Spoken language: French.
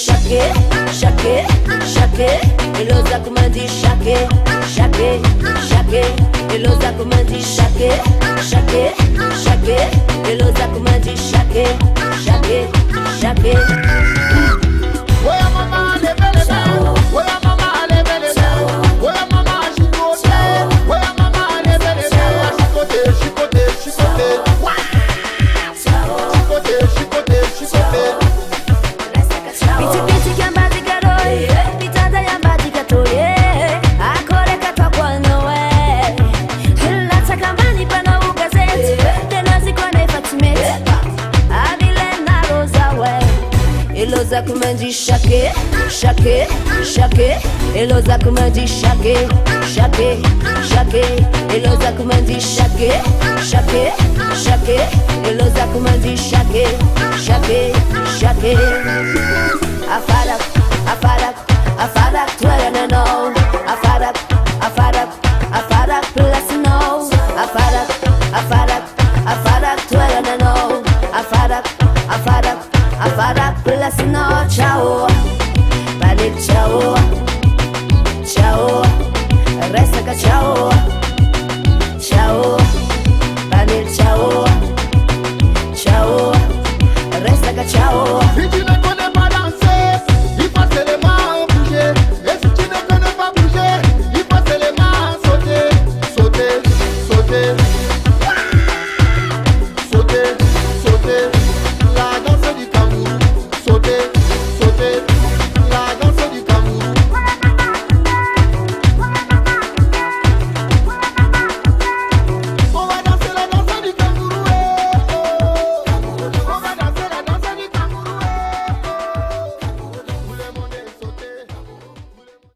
shake, shake, shake. Eloza kumandi shake, shake, shake. Eloza kumandi shake, shake, shake. Eloza kumandi shake, shake, shake. Oya mama lebele, oya mama lebele, oya mama shikote, oya mama lebele, shikote, shikote, shikote, shikote, shikote, shikote. Biti biti kyambazi garoye, bitanda yambazi gatoye, akore katwa nowe. Hila takamani pana ugazeti, tena zikone fatimete. Abile na roza we. Eloza kumandi shake, shake, shake. Eloza kumandi shake, shake, shake. Eloza kumandi shake, shake, shake. Eloza kumandi shake, shake, shake. Afarak, afarak, afarak, twelve and no. Afarak, afarak, afarak, plus no. Afarak, afarak, afarak, twelve and no. Afarak, afarak, afarak, plus no. Ciao, balik ciao, ciao, resta ciao, ciao.